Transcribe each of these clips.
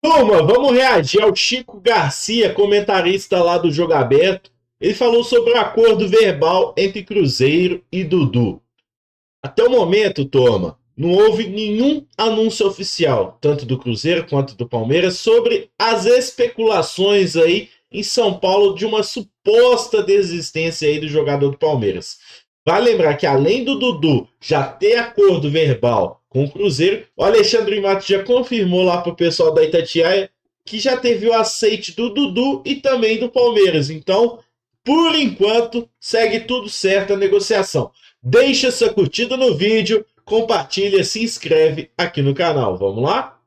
Turma, vamos reagir ao Chico Garcia, comentarista lá do Jogo Aberto. Ele falou sobre o acordo verbal entre Cruzeiro e Dudu. Até o momento, turma, não houve nenhum anúncio oficial, tanto do Cruzeiro quanto do Palmeiras, sobre as especulações aí em São Paulo de uma suposta desistência aí do jogador do Palmeiras. Vale lembrar que além do Dudu já ter acordo verbal com o Cruzeiro, o Alexandre Matos já confirmou lá para o pessoal da Itatiaia que já teve o aceite do Dudu e também do Palmeiras. Então, por enquanto, segue tudo certo a negociação. Deixa sua curtida no vídeo, compartilha, se inscreve aqui no canal. Vamos lá?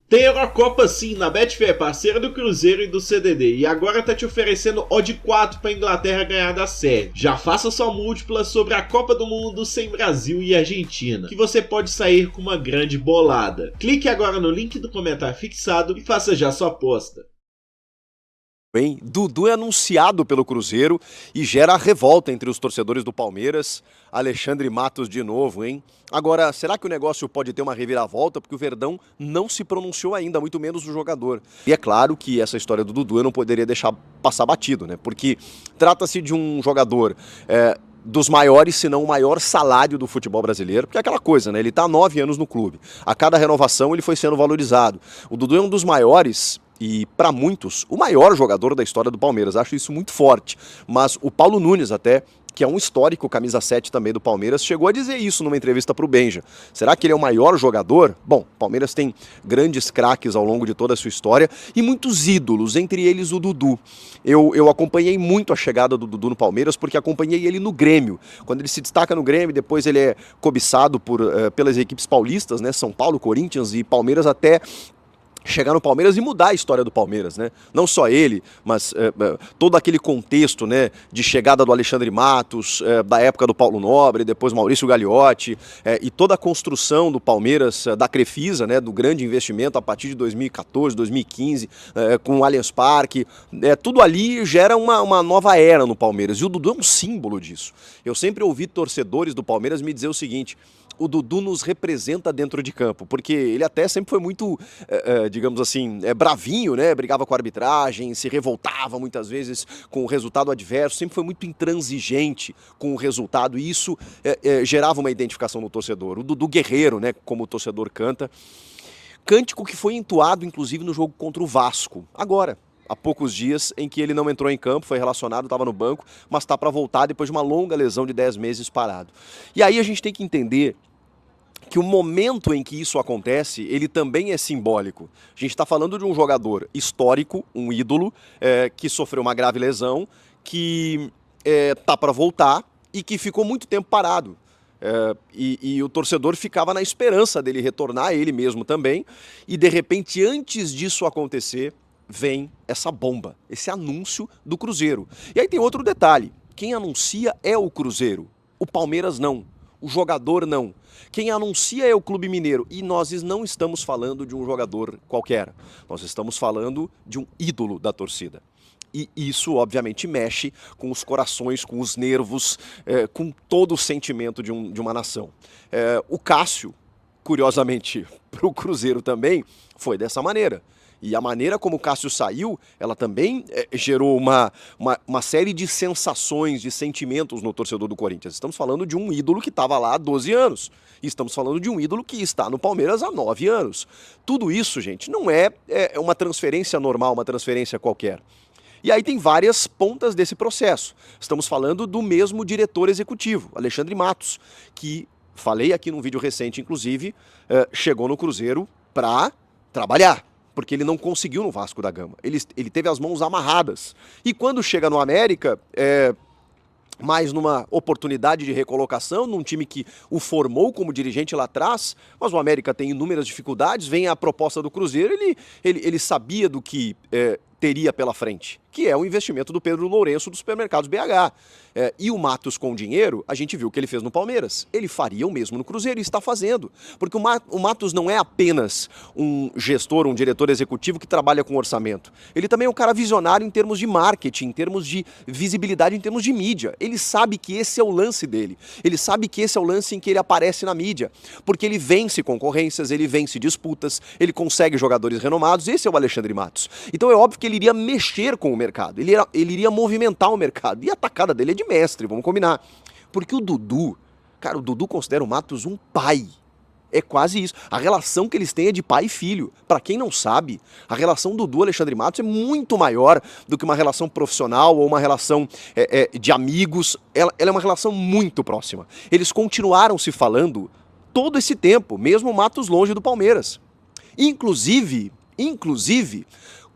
Tem Eurocopa sim, na Betfair, parceira do Cruzeiro e do CDD, e agora tá te oferecendo odd 4 para Inglaterra ganhar da Sérvia. Já faça sua múltipla sobre a Copa do Mundo sem Brasil e Argentina, que você pode sair com uma grande bolada. Clique agora no link do comentário fixado e faça já sua aposta. Bem, Dudu é anunciado pelo Cruzeiro e gera revolta entre os torcedores do Palmeiras. Alexandre Matos de novo, hein? Agora, será que o negócio pode ter uma reviravolta? Porque o Verdão não se pronunciou ainda, muito menos o jogador. E é claro que essa história do Dudu eu não poderia deixar passar batido, né? Porque trata-se de um jogador dos maiores, se não o maior salário do futebol brasileiro, porque é aquela coisa, né? Ele tá há 9 anos no clube. A cada renovação ele foi sendo valorizado. O Dudu é um dos maiores e, para muitos, o maior jogador da história do Palmeiras. Acho isso muito forte. Mas o Paulo Nunes até, que é um histórico camisa 7 também do Palmeiras, chegou a dizer isso numa entrevista para o Benja. Será que ele é o maior jogador? Bom, o Palmeiras tem grandes craques ao longo de toda a sua história e muitos ídolos, entre eles o Dudu. Eu acompanhei muito a chegada do Dudu no Palmeiras porque acompanhei ele no Grêmio. Quando ele se destaca no Grêmio, depois ele é cobiçado pelas equipes paulistas, né? São Paulo, Corinthians e Palmeiras, até chegar no Palmeiras e mudar a história do Palmeiras, né? Não só ele, mas todo aquele contexto, né, de chegada do Alexandre Matos, da época do Paulo Nobre, depois Maurício Gagliotti, e toda a construção do Palmeiras, da Crefisa, né, do grande investimento a partir de 2014, 2015, com o Allianz Parque, tudo ali gera uma nova era no Palmeiras, e o Dudu é um símbolo disso. Eu sempre ouvi torcedores do Palmeiras me dizer o seguinte: o Dudu nos representa dentro de campo, porque ele até sempre foi muito, digamos assim, bravinho, né? Brigava com a arbitragem, se revoltava muitas vezes com o resultado adverso, sempre foi muito intransigente com o resultado, e isso gerava uma identificação no torcedor. O Dudu guerreiro, né? Como o torcedor canta. Cântico que foi entoado, inclusive, no jogo contra o Vasco, agora. Há poucos dias, em que ele não entrou em campo, foi relacionado, estava no banco, mas está para voltar depois de uma longa lesão de 10 meses parado. E aí a gente tem que entender que o momento em que isso acontece, ele também é simbólico. A gente está falando de um jogador histórico, um ídolo, que sofreu uma grave lesão, que está para voltar e que ficou muito tempo parado. E o torcedor ficava na esperança dele retornar, ele mesmo também, e de repente, antes disso acontecer, vem essa bomba, esse anúncio do Cruzeiro. E aí tem outro detalhe: quem anuncia é o Cruzeiro, o Palmeiras não, o jogador não. Quem anuncia é o Clube Mineiro, e nós não estamos falando de um jogador qualquer, nós estamos falando de um ídolo da torcida. E isso, obviamente, mexe com os corações, com os nervos, com todo o sentimento de uma nação. O Cássio, curiosamente, para o Cruzeiro também, foi dessa maneira. E a maneira como o Cássio saiu, ela também gerou uma série de sensações, de sentimentos no torcedor do Corinthians. Estamos falando de um ídolo que estava lá há 12 anos. E estamos falando de um ídolo que está no Palmeiras há 9 anos. Tudo isso, gente, não é uma transferência normal, uma transferência qualquer. E aí tem várias pontas desse processo. Estamos falando do mesmo diretor executivo, Alexandre Matos, que, falei aqui num vídeo recente, inclusive, chegou no Cruzeiro para trabalhar, porque ele não conseguiu no Vasco da Gama. Ele teve as mãos amarradas. E quando chega no América, mais numa oportunidade de recolocação, num time que o formou como dirigente lá atrás, mas o América tem inúmeras dificuldades, vem a proposta do Cruzeiro, ele sabia do que teria pela frente, que é o investimento do Pedro Lourenço dos supermercados BH. E o Matos com dinheiro, a gente viu o que ele fez no Palmeiras. Ele faria o mesmo no Cruzeiro e está fazendo. Porque o Matos não é apenas um gestor, um diretor executivo que trabalha com orçamento. Ele também é um cara visionário em termos de marketing, em termos de visibilidade, em termos de mídia. Ele sabe que esse é o lance dele. Ele sabe que esse é o lance em que ele aparece na mídia. Porque ele vence concorrências, ele vence disputas, ele consegue jogadores renomados. Esse é o Alexandre Matos. Então é óbvio que ele iria mexer com o mercado. Ele iria movimentar o mercado. E a tacada dele é de mestre, vamos combinar. Porque o Dudu, cara, o Dudu considera o Matos um pai. É quase isso. A relação que eles têm é de pai e filho. Para quem não sabe, a relação Dudu e Alexandre Matos é muito maior do que uma relação profissional ou uma relação de amigos. Ela é uma relação muito próxima. Eles continuaram se falando todo esse tempo, mesmo o Matos longe do Palmeiras. Inclusive,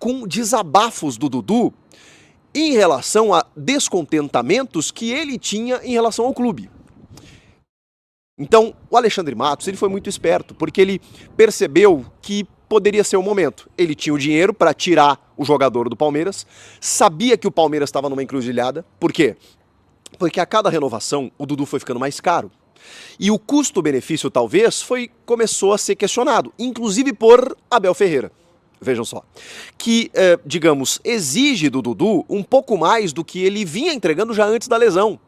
com desabafos do Dudu em relação a descontentamentos que ele tinha em relação ao clube. Então, o Alexandre Matos, ele foi muito esperto, porque ele percebeu que poderia ser o momento. Ele tinha o dinheiro para tirar o jogador do Palmeiras, sabia que o Palmeiras estava numa encruzilhada. Por quê? Porque a cada renovação o Dudu foi ficando mais caro. E o custo-benefício, talvez, começou a ser questionado, inclusive por Abel Ferreira. Vejam só, que, digamos, exige do Dudu um pouco mais do que ele vinha entregando já antes da lesão.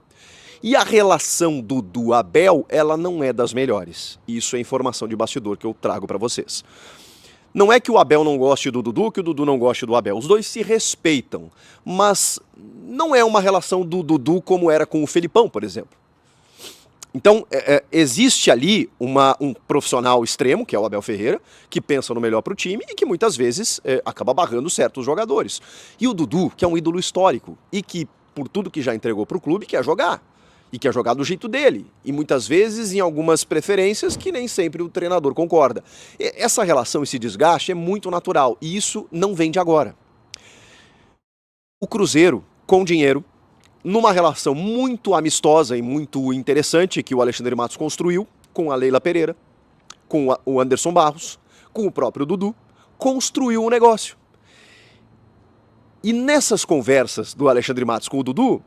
E a relação Dudu-Abel, ela não é das melhores. Isso é informação de bastidor que eu trago para vocês. Não é que o Abel não goste do Dudu, que o Dudu não goste do Abel. Os dois se respeitam, mas não é uma relação do Dudu como era com o Felipão, por exemplo. Então, existe ali um profissional extremo, que é o Abel Ferreira, que pensa no melhor para o time e que muitas vezes acaba barrando certos jogadores. E o Dudu, que é um ídolo histórico e que, por tudo que já entregou para o clube, quer jogar. E quer jogar do jeito dele. E muitas vezes em algumas preferências que nem sempre o treinador concorda. Essa relação, esse desgaste é muito natural e isso não vem de agora. O Cruzeiro, com dinheiro, numa relação muito amistosa e muito interessante que o Alexandre Matos construiu com a Leila Pereira, com o Anderson Barros, com o próprio Dudu, construiu um negócio. E nessas conversas do Alexandre Matos com o Dudu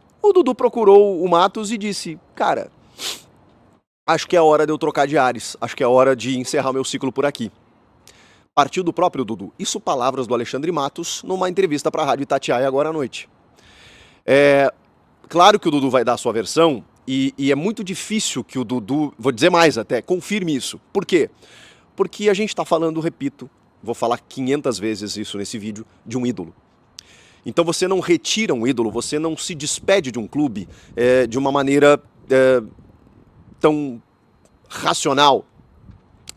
procurou o Matos e disse, cara, acho que é hora de eu trocar de ares, acho que é hora de encerrar meu ciclo por aqui. Partiu do próprio Dudu. Isso palavras do Alexandre Matos numa entrevista para a Rádio Itatiaia agora à noite. Claro que o Dudu vai dar a sua versão e é muito difícil que o Dudu, vou dizer mais até, confirme isso. Por quê? Porque a gente está falando, repito, vou falar 500 vezes isso nesse vídeo, de um ídolo. Então você não retira um ídolo, você não se despede de um clube de uma maneira tão racional,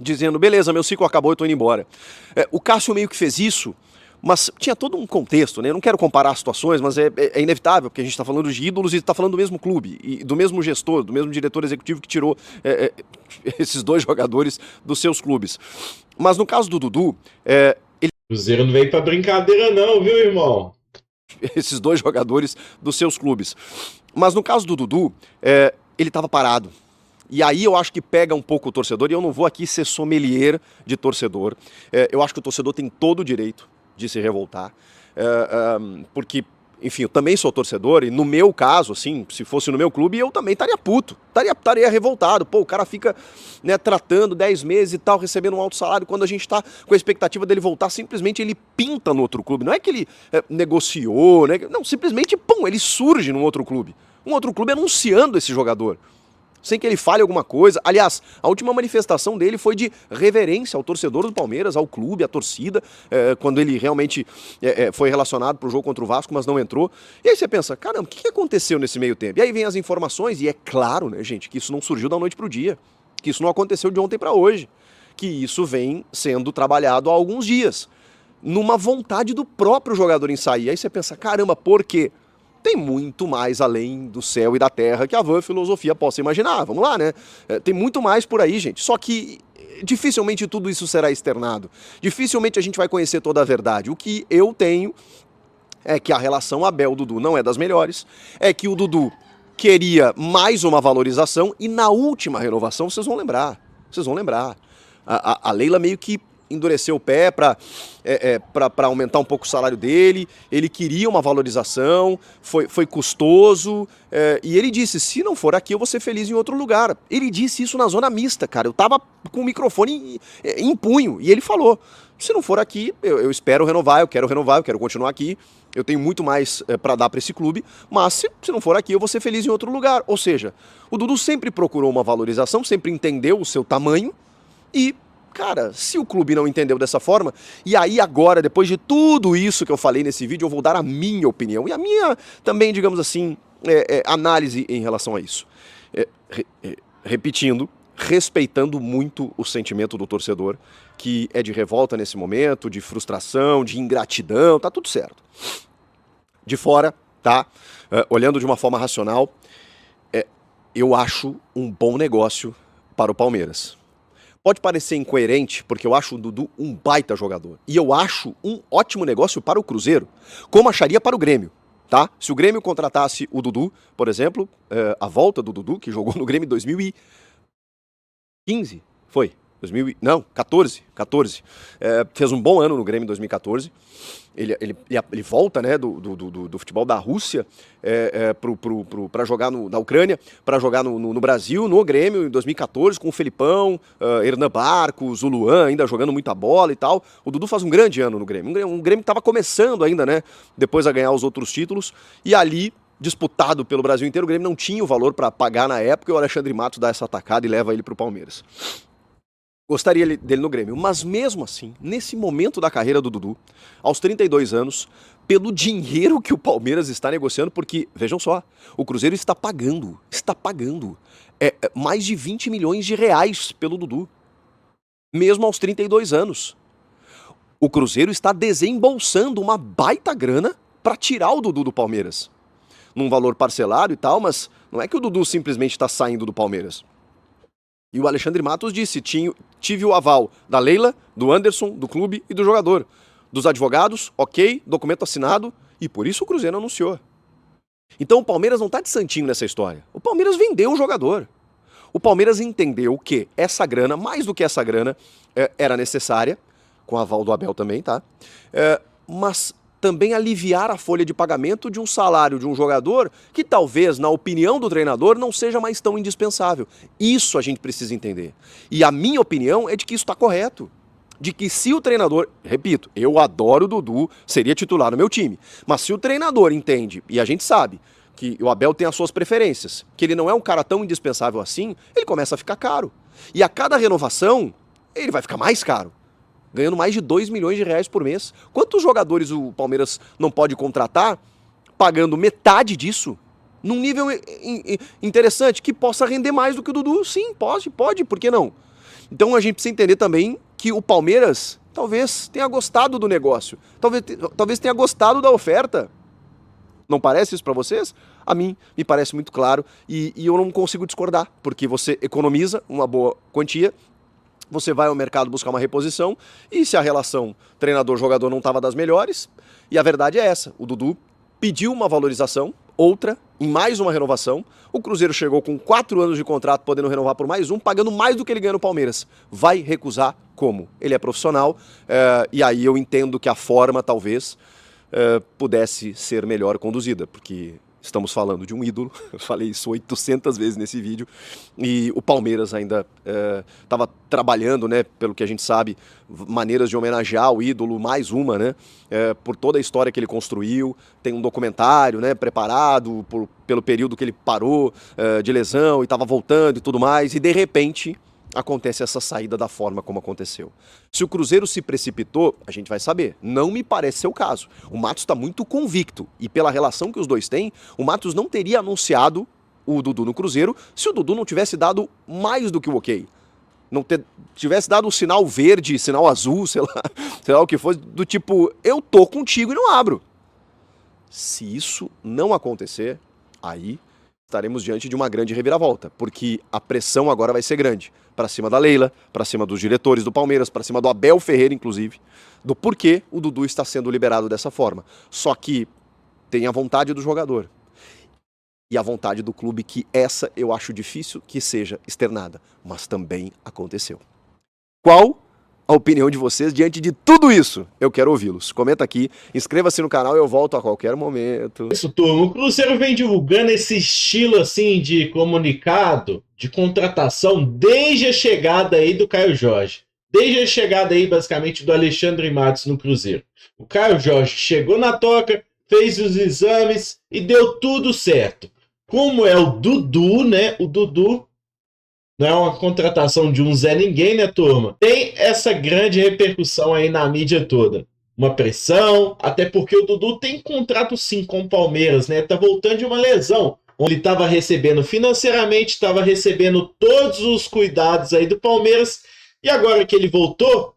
dizendo, beleza, meu ciclo acabou, eu estou indo embora. O Cássio meio que fez isso, mas tinha todo um contexto, né? Eu não quero comparar situações, mas é inevitável, porque a gente está falando de ídolos e está falando do mesmo clube, e do mesmo gestor, do mesmo diretor executivo que tirou esses dois jogadores dos seus clubes. Mas no caso do Dudu, O Cruzeiro não veio para brincadeira não, viu, irmão? Esses dois jogadores dos seus clubes. Mas no caso do Dudu, ele estava parado. E aí eu acho que pega um pouco o torcedor, e eu não vou aqui ser sommelier de torcedor. Eu acho que o torcedor tem todo o direito de se revoltar, porque, enfim, eu também sou torcedor, e no meu caso, assim, se fosse no meu clube, eu também estaria puto, estaria revoltado. Pô, o cara fica, né, tratando 10 meses e tal, recebendo um alto salário, quando a gente está com a expectativa dele voltar, simplesmente ele pinta no outro clube. Não é que ele negociou, né? Não, simplesmente, pum, ele surge num outro clube. Um outro clube anunciando esse jogador, sem que ele fale alguma coisa. Aliás, a última manifestação dele foi de reverência ao torcedor do Palmeiras, ao clube, à torcida, quando ele realmente foi relacionado para o jogo contra o Vasco, mas não entrou. E aí você pensa, caramba, o que aconteceu nesse meio tempo? E aí vem as informações, e é claro, né, gente, que isso não surgiu da noite para o dia, que isso não aconteceu de ontem para hoje, que isso vem sendo trabalhado há alguns dias, numa vontade do próprio jogador em sair. E aí você pensa, caramba, por quê? Tem muito mais além do céu e da terra que a vã filosofia possa imaginar. Vamos lá, né? Tem muito mais por aí, gente. Só que dificilmente tudo isso será externado. Dificilmente a gente vai conhecer toda a verdade. O que eu tenho é que a relação Abel-Dudu não é das melhores. É que o Dudu queria mais uma valorização e na última renovação, vocês vão lembrar. A Leila meio que endureceu o pé para aumentar um pouco o salário dele, ele queria uma valorização, foi custoso, e ele disse, se não for aqui eu vou ser feliz em outro lugar. Ele disse isso na zona mista, cara, eu tava com o microfone em punho, e ele falou, se não for aqui, eu espero renovar, eu quero continuar aqui, eu tenho muito mais para dar para esse clube, mas se não for aqui eu vou ser feliz em outro lugar. Ou seja, o Dudu sempre procurou uma valorização, sempre entendeu o seu tamanho e, cara, se o clube não entendeu dessa forma, e aí agora, depois de tudo isso que eu falei nesse vídeo, eu vou dar a minha opinião e a minha também, digamos assim, análise em relação a isso. Repetindo, respeitando muito o sentimento do torcedor, que é de revolta nesse momento, de frustração, de ingratidão, tá tudo certo. De fora, tá? Olhando de uma forma racional, eu acho um bom negócio para o Palmeiras. Pode parecer incoerente, porque eu acho o Dudu um baita jogador. E eu acho um ótimo negócio para o Cruzeiro, como acharia para o Grêmio. Tá? Se o Grêmio contratasse o Dudu, por exemplo, a volta do Dudu, que jogou no Grêmio em 2015, foi? 14. Fez um bom ano no Grêmio em 2014. Ele volta, né, do futebol da Rússia para jogar na Ucrânia, para jogar no Brasil, no Grêmio em 2014, com o Felipão, Hernan Barcos, o Luan ainda jogando muita bola e tal. O Dudu faz um grande ano no Grêmio. Um Grêmio que estava começando ainda, né, depois a ganhar os outros títulos. E ali, disputado pelo Brasil inteiro, o Grêmio não tinha o valor para pagar na época e o Alexandre Matos dá essa atacada e leva ele para o Palmeiras. Gostaria dele no Grêmio, mas mesmo assim, nesse momento da carreira do Dudu, aos 32 anos, pelo dinheiro que o Palmeiras está negociando, porque, vejam só, o Cruzeiro está pagando mais de 20 milhões de reais pelo Dudu, mesmo aos 32 anos. O Cruzeiro está desembolsando uma baita grana para tirar o Dudu do Palmeiras, num valor parcelado e tal, mas não é que o Dudu simplesmente está saindo do Palmeiras. E o Alexandre Matos disse, tive o aval da Leila, do Anderson, do clube e do jogador. Dos advogados, ok, documento assinado, e por isso o Cruzeiro anunciou. Então o Palmeiras não está de santinho nessa história. O Palmeiras vendeu o jogador. O Palmeiras entendeu que essa grana, mais do que essa grana, era necessária, com o aval do Abel também, tá? Mas também aliviar a folha de pagamento de um salário de um jogador que talvez, na opinião do treinador, não seja mais tão indispensável. Isso a gente precisa entender. E a minha opinião é de que isso está correto. De que se o treinador, repito, eu adoro o Dudu, seria titular no meu time, mas se o treinador entende, e a gente sabe que o Abel tem as suas preferências, que ele não é um cara tão indispensável assim, ele começa a ficar caro. E a cada renovação, ele vai ficar mais caro. Ganhando mais de 2 milhões de reais por mês. Quantos jogadores o Palmeiras não pode contratar pagando metade disso? Num nível interessante, que possa render mais do que o Dudu? Sim, pode, por que não? Então a gente precisa entender também que o Palmeiras talvez tenha gostado do negócio. Talvez tenha gostado da oferta. Não parece isso para vocês? A mim me parece muito claro e eu não consigo discordar, porque você economiza uma boa quantia, você vai ao mercado buscar uma reposição e se a relação treinador-jogador não estava das melhores, e a verdade é essa, o Dudu pediu uma valorização, outra, em mais uma renovação, o Cruzeiro chegou com 4 anos de contrato, podendo renovar por mais um, pagando mais do que ele ganha no Palmeiras. Vai recusar como? Ele é profissional, e aí eu entendo que a forma talvez pudesse ser melhor conduzida, porque estamos falando de um ídolo, eu falei isso 800 vezes nesse vídeo, e o Palmeiras ainda estava trabalhando, né, pelo que a gente sabe, maneiras de homenagear o ídolo, mais uma, né, por toda a história que ele construiu, tem um documentário, né, preparado pelo período que ele parou de lesão e estava voltando e tudo mais, e de repente acontece essa saída da forma como aconteceu. Se o Cruzeiro se precipitou, a gente vai saber. Não me parece ser o caso. O Matos está muito convicto e pela relação que os dois têm, o Matos não teria anunciado o Dudu no Cruzeiro se o Dudu não tivesse dado mais do que o ok. Não tivesse dado um sinal verde, sinal azul, sei lá o que fosse, do tipo, eu tô contigo e não abro. Se isso não acontecer, aí estaremos diante de uma grande reviravolta, porque a pressão agora vai ser grande, para cima da Leila, para cima dos diretores do Palmeiras, para cima do Abel Ferreira, inclusive, do porquê o Dudu está sendo liberado dessa forma. Só que tem a vontade do jogador e a vontade do clube, que essa eu acho difícil que seja externada, mas também aconteceu. Qual a opinião de vocês diante de tudo isso? Eu quero ouvi-los. Comenta aqui, inscreva-se no canal e eu volto a qualquer momento. Isso, turma. O Cruzeiro vem divulgando esse estilo assim de comunicado, de contratação, desde a chegada aí do Caio Jorge. Desde a chegada aí, basicamente, do Alexandre Matos no Cruzeiro. O Caio Jorge chegou na toca, fez os exames e deu tudo certo. Como é o Dudu, né? O Dudu não é uma contratação de um Zé Ninguém, né, turma? Tem essa grande repercussão aí na mídia toda. Uma pressão, até porque o Dudu tem contrato sim com o Palmeiras, né? Tá voltando de uma lesão, onde ele estava recebendo financeiramente, estava recebendo todos os cuidados aí do Palmeiras, e agora que ele voltou,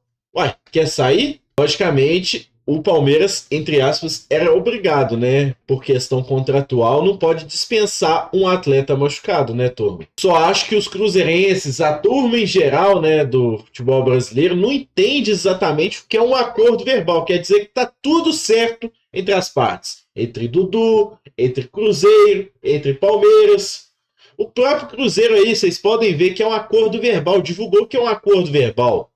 quer sair? Logicamente, o Palmeiras, entre aspas, era obrigado, né? Por questão contratual, não pode dispensar um atleta machucado, né, turma? Só acho que os cruzeirenses, a turma em geral, né, do futebol brasileiro, não entende exatamente o que é um acordo verbal. Quer dizer que tá tudo certo entre as partes. Entre Dudu, entre Cruzeiro, entre Palmeiras. O próprio Cruzeiro aí, vocês podem ver que é um acordo verbal. Divulgou que é um acordo verbal.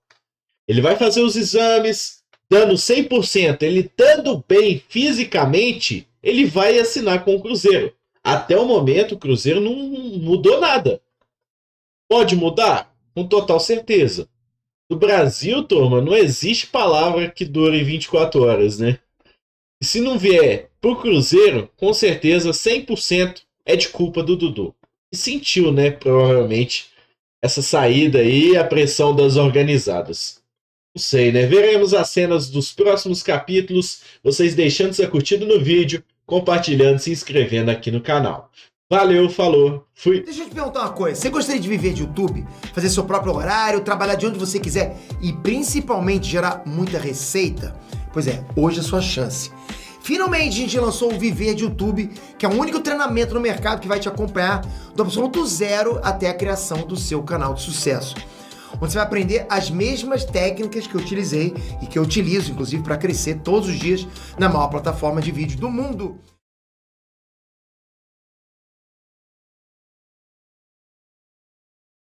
Ele vai fazer os exames, dando 100%, ele estando bem fisicamente, ele vai assinar com o Cruzeiro. Até o momento, o Cruzeiro não mudou nada. Pode mudar? Com total certeza. No Brasil, turma, não existe palavra que dure 24 horas, né? E se não vier pro Cruzeiro, com certeza, 100% é de culpa do Dudu. E sentiu, né, provavelmente, essa saída aí, a pressão das organizadas. Não sei, né? Veremos as cenas dos próximos capítulos. Vocês deixando seu curtido no vídeo, compartilhando, se inscrevendo aqui no canal. Valeu, falou, fui! Deixa eu te perguntar uma coisa. Você gostaria de viver de YouTube? Fazer seu próprio horário, trabalhar de onde você quiser e principalmente gerar muita receita? Pois é, hoje é a sua chance. Finalmente a gente lançou o Viver de YouTube, que é o único treinamento no mercado que vai te acompanhar do absoluto zero até a criação do seu canal de sucesso. Onde você vai aprender as mesmas técnicas que eu utilizei e que eu utilizo, inclusive, para crescer todos os dias na maior plataforma de vídeo do mundo.